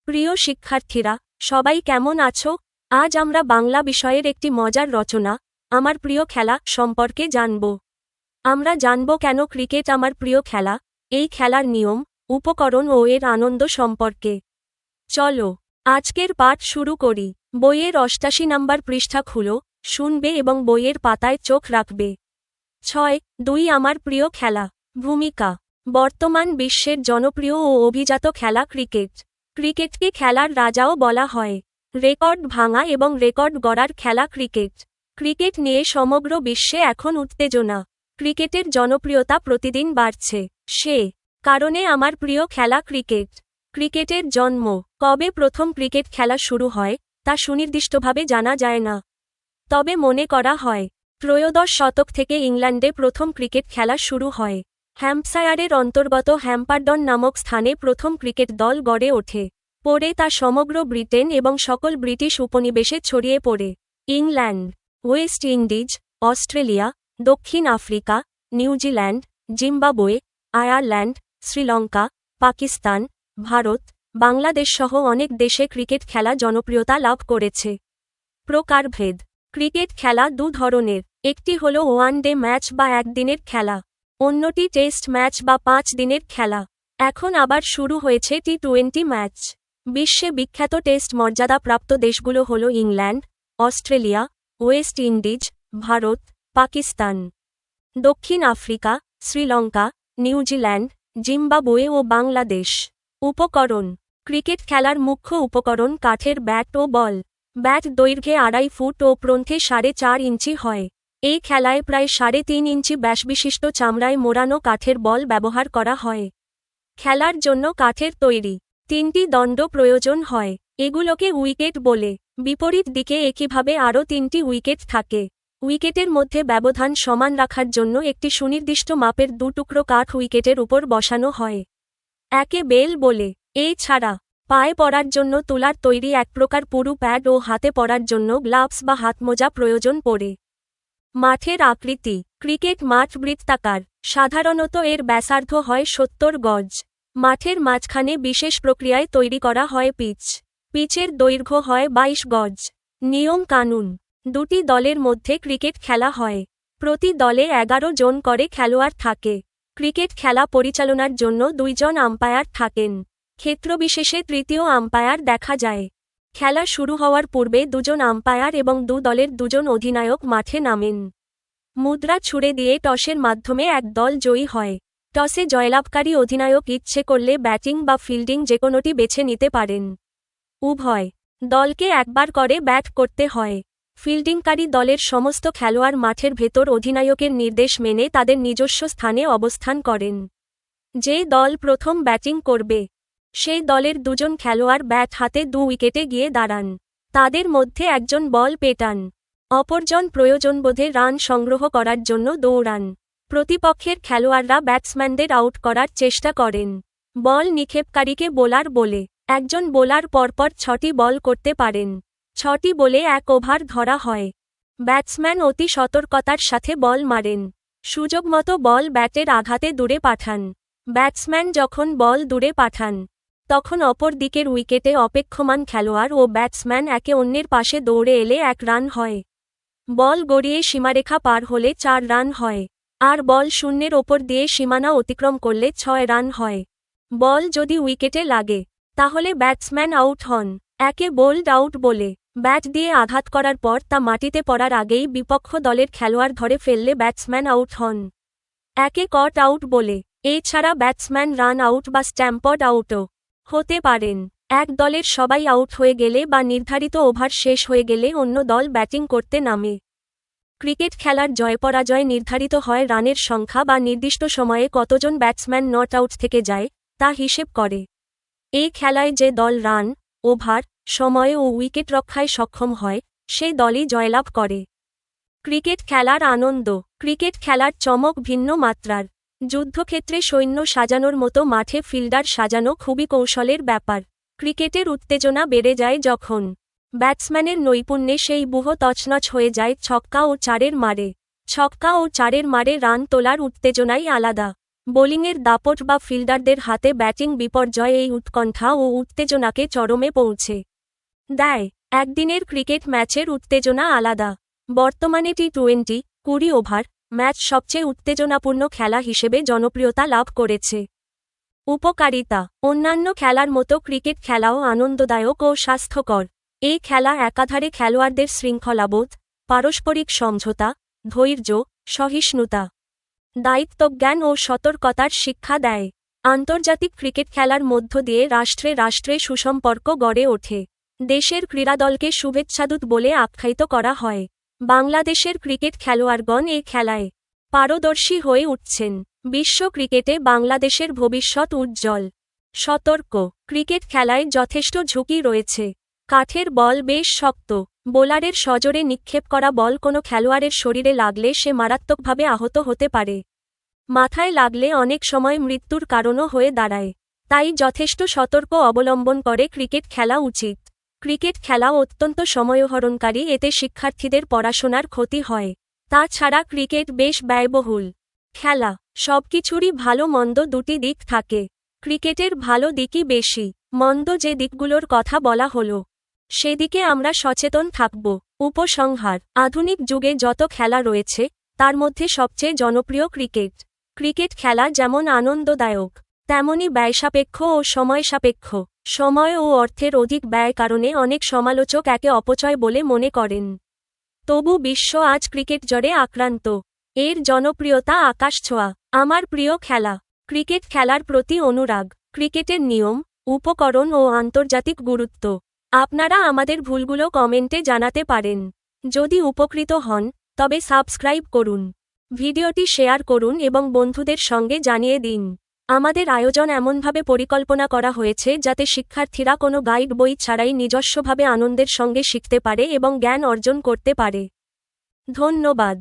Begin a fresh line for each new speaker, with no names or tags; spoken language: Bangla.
প্রিয় শিক্ষার্থীরা, সবাই কেমন আছো? আজ আমরা বাংলা বিষয়ের একটি মজার রচনা, আমার প্রিয় খেলা সম্পর্কে জানব। আমরা জানব কেন ক্রিকেট আমার প্রিয় খেলা, এই খেলার নিয়ম, উপকরণ ও এর আনন্দ সম্পর্কে। চলো আজকের পাঠ শুরু করি। বইয়ের ৮৮ নম্বর পৃষ্ঠা খুলো, শুনবে এবং বইয়ের পাতায় চোখ রাখবে। ৬.২ আমার প্রিয় খেলা। ভূমিকা। বর্তমান বিশ্বের জনপ্রিয় ও অভিজাত খেলা ক্রিকেট। ক্রিকেটকে খেলার রাজাও বলা হয়। রেকর্ড ভাঙা এবং রেকর্ড গড়ার খেলা ক্রিকেট। ক্রিকেট নিয়ে সমগ্র বিশ্বে এখন উত্তেজনা। ক্রিকেটের জনপ্রিয়তা প্রতিদিন বাড়ছে। সে কারণে আমার প্রিয় খেলা ক্রিকেট। ক্রিকেটের জন্ম। কবে প্রথম ক্রিকেট খেলা শুরু হয় তা সুনির্দিষ্টভাবে জানা যায় না। তবে মনে করা হয় ত্রয়োদশ শতক থেকে ইংল্যান্ডে প্রথম ক্রিকেট খেলা শুরু হয়। হ্যাম্পশায়ারের অন্তর্গত হ্যাম্পারডন নামক স্থানে প্রথম ক্রিকেট দল গড়ে ওঠে। পরে তা সমগ্র ব্রিটেন এবং সকল ব্রিটিশ উপনিবেশে ছড়িয়ে পড়ে। ইংল্যান্ড, ওয়েস্ট ইন্ডিজ, অস্ট্রেলিয়া, দক্ষিণ Africa, New Zealand, Zimbabwe, Ireland, Sri Lanka, Pakistan, Bharat, বাংলাদেশসহ অনেক দেশে ক্রিকেট খেলা জনপ্রিয়তা লাভ করেছে। প্রকারভেদ। ক্রিকেট খেলা দু ধরনের, একটি হল ওয়ান-ডে ম্যাচ বা একদিনের খেলা, অন্যটি টেস্ট ম্যাচ বা ৫ দিনের খেলা। এখন আবার শুরু হয়েছে টি-টোয়েন্টি ম্যাচ। বিশ্বে বিখ্যাত টেস্ট মর্যাদাপ্রাপ্ত দেশগুলো হল England, Australia, West Indies, Bharat, Pakistan, দক্ষিণ আফ্রিকা, শ্রীলঙ্কা, নিউজিল্যান্ড, জিম্বাবুয়ে ও বাংলাদেশ। উপকরণ। ক্রিকেট খেলার মুখ্য উপকরণ কাঠের ব্যাট ও বল। ব্যাট দৈর্ঘ্যে ২.৫ ফুট ও প্রস্থে ৪.৫ ইঞ্চি হয়। এই খেলায় প্রায় ৩.৫ ইঞ্চি ব্যাসবিশিষ্ট চামড়ায় মোড়ানো কাঠের বল ব্যবহার করা হয়। খেলার জন্য কাঠের তৈরি ৩টি দণ্ড প্রয়োজন হয়। এগুলোকে উইকেট বলে। বিপরীত দিকে একইভাবে আরও ৩টি উইকেট থাকে। উইকেটের মধ্যে ব্যবধান সমান রাখার জন্য একটি সুনির্দিষ্ট মাপের ২ টুকরো কাঠ উইকেটের উপর বসানো হয়। একে বেল বলে। এছাড়া পায়ে পরার জন্য তুলার তৈরি এক প্রকার পুরু প্যাড ও হাতে পরার জন্য গ্লাভস বা হাতমোজা প্রয়োজন পড়ে। মাঠের আকৃতি। ক্রিকেট মাঠ বৃত্তাকার। সাধারণত এর ব্যাসার্ধ হয় ৭০ গজ। মাঠের মাঝখানে বিশেষ প্রক্রিয়ায় তৈরি করা হয় পিচ। পিচের দৈর্ঘ্য হয় ২২ গজ। নিয়ম কানুন। দুটি দলের মধ্যে ক্রিকেট খেলা হয়। প্রতি দলে ১১ জন করে খেলোয়াড় থাকে। ক্রিকেট খেলা পরিচালনার জন্য ২ জন আম্পায়ার থাকেন। ক্ষেত্রবিশেষে তৃতীয় আম্পায়ার দেখা যায়। খেলা শুরু হওয়ার পূর্বে ২ জন আম্পায়ার এবং ২ দলের ২ জন অধিনায়ক মাঠে নামেন। মুদ্রা ছুড়ে দিয়ে টসের মাধ্যমে এক দল জয়ী হয়। টসে জয়লাভকারী অধিনায়ক ইচ্ছে করলে ব্যাটিং বা ফিল্ডিং যেকোনোটি বেছে নিতে পারেন। উভয় দলকে একবার করে ব্যাট করতে হয়। ফিল্ডিংকারী দলের সমস্ত খেলোয়াড় মাঠের ভেতর অধিনায়কের নির্দেশ মেনে তাদের নিজস্ব স্থানে অবস্থান করেন। যে দল প্রথম ব্যাটিং করবে সেই দলের ২ জন খেলোয়াড় ব্যাট হাতে ২ উইকেটে গিয়ে দাঁড়ান। তাদের মধ্যে একজন বল পেটান। অপরজন প্রয়োজনবোধে রান সংগ্রহ করার জন্য দৌড়ান। প্রতিপক্ষের খেলোয়াড়রা ব্যাটসম্যানদের আউট করার চেষ্টা করেন। বল নিক্ষেপকারীকে বোলার বলে। একজন বোলার পরপর ৬টি বল করতে পারেন। ৬টি বলে ১ ওভার ধরা হয়। ব্যাটসম্যান অতি সতর্কতার সাথে বল মারেন। সুযোগমতো বল ব্যাটের আঘাতে দূরে পাঠান। ব্যাটসম্যান যখন বল দূরে পাঠান তখন অপর দিকের উইকেটে অপেক্ষমান খেলোয়াড় ও ব্যাটসম্যান একে অন্যের পাশে দৌড়ে এলে ১ রান হয়। বল গড়িয়ে সীমারেখা পার হলে ৪ রান হয়। আর বল শূন্যের ওপর দিয়ে সীমানা অতিক্রম করলে ৬ রান হয়। বল যদি উইকেটে লাগে তাহলে ব্যাটসম্যান আউট হন। একে বোল্ড আউট বলে। ব্যাট দিয়ে আঘাত করার পর তা মাটিতে পড়ার আগেই বিপক্ষ দলের খেলোয়াড় ধরে ফেললে ব্যাটসম্যান আউট হন। একে কট আউট বলে। এছাড়া ব্যাটসম্যান রান আউট বা স্ট্যাম্পড আউটও হতে পারেন। এক দলের সবাই আউট হয়ে গেলে বা নির্ধারিত ওভার শেষ হয়ে গেলে অন্য দল ব্যাটিং করতে নামে। ক্রিকেট খেলার জয়পরাজয় নির্ধারিত হয় রানের সংখ্যা বা নির্দিষ্ট সময়ে কতজন ব্যাটসম্যান নট আউট থেকে যায় তা হিসেব করে। এই খেলায় যে দল রান, ওভার, সময় ও উইকেট রক্ষায় সক্ষম হয় সেই দলই জয়লাভ করে। ক্রিকেট খেলার আনন্দ। ক্রিকেট খেলার চমক ভিন্ন মাত্রার। যুদ্ধক্ষেত্রে সৈন্য সাজানোর মতো মাঠে ফিল্ডার সাজানো খুবই কৌশলের ব্যাপার। ক্রিকেটের উত্তেজনা বেড়ে যায় যখন ব্যাটসম্যানের নৈপুণ্যে সেই ব্যূহ তছনছ হয়ে যায় ছক্কা ও ৪-এর মারে। ছক্কা ও ৪-এর মারে রান তোলার উত্তেজনাই আলাদা। বোলিংয়ের দাপট বা ফিল্ডারদের হাতে ব্যাটিং বিপর্যয় এই উৎকণ্ঠা ও উত্তেজনাকে চরমে পৌঁছে দেয়। একদিনের ক্রিকেট ম্যাচের উত্তেজনা আলাদা। বর্তমানে টি-20 20 ওভার ম্যাচ সবচেয়ে উত্তেজনাপূর্ণ খেলা হিসেবে জনপ্রিয়তা লাভ করেছে। উপকারিতা: অন্যান্য খেলার মতো ক্রিকেট খেলাও আনন্দদায়ক ও স্বাস্থ্যকর। এই খেলা একাধারে খেলোয়াড়দের শৃঙ্খলাবোধ, পারস্পরিক সমঝোতা, ধৈর্য, সহিষ্ণুতা, দায়িত্বজ্ঞান ও সতর্কতার শিক্ষা দেয়। আন্তর্জাতিক ক্রিকেট খেলার মধ্য দিয়ে রাষ্ট্রে রাষ্ট্রে সুসম্পর্ক গড়ে ওঠে। দেশের ক্রীড়াদলকে শুভেচ্ছাদূত বলে আখ্যায়িত করা হয়। বাংলাদেশের ক্রিকেট খেলোয়াড়গণ এই খেলায় পারদর্শী হয়ে উঠছেন। বিশ্ব ক্রিকেটে বাংলাদেশের ভবিষ্যৎ উজ্জ্বল। সতর্ক: ক্রিকেট খেলায় যথেষ্ট ঝুঁকি রয়েছে। কাঠের বল বেশ শক্ত। বোলারের সজোরে নিক্ষেপ করা বল কোনো খেলোয়াড়ের শরীরে লাগলে সে মারাত্মকভাবে আহত হতে পারে। মাথায় লাগলে অনেক সময় মৃত্যুর কারণও হয়ে দাঁড়ায়। তাই যথেষ্ট সতর্ক অবলম্বন করে ক্রিকেট খেলা উচিত। ক্রিকেট খেলা অত্যন্ত সময়হরণকারী, এতে শিক্ষার্থীদের পড়াশোনার ক্ষতি হয়। তাছাড়া ক্রিকেট বেশ ব্যয়বহুল খেলা। সবকিছুরই ভালো মন্দ দুটি দিক থাকে। ক্রিকেটের ভালো দিকই বেশি। মন্দ যে দিকগুলোর কথা বলা হলো, সেদিকে আমরা সচেতন থাকব। উপসংহার: আধুনিক যুগে যত খেলা রয়েছে তার মধ্যে সবচেয়ে জনপ্রিয় ক্রিকেট। ক্রিকেট খেলা যেমন আনন্দদায়ক, তেমনি ব্যয়সাপেক্ষ ও সময়সাপেক্ষ। সময় ও অর্থের অধিক ব্যয় কারণে অনেক সমালোচক একে অপচয় বলে মনে করেন। তবু বিশ্ব আজ ক্রিকেট জ্বরে আক্রান্ত। এর জনপ্রিয়তা আকাশছোঁয়া। আমার প্রিয় খেলা। ক্রিকেট খেলার প্রতি অনুরাগ, ক্রিকেটের নিয়ম, উপকরণ ও আন্তর্জাতিক গুরুত্ব। আপনারা আমাদের ভুলগুলো কমেন্টে জানাতে পারেন। যদি উপকৃত হন তবে সাবস্ক্রাইব করুন, ভিডিওটি শেয়ার করুন এবং বন্ধুদের সঙ্গে জানিয়ে দিন। আমাদের আয়োজন এমনভাবে পরিকল্পনা করা হয়েছে যাতে শিক্ষার্থীরা কোনো গাইড বই ছাড়াই নিজস্বভাবে আনন্দের সঙ্গে শিখতে পারে এবং জ্ঞান অর্জন করতে পারে। ধন্যবাদ।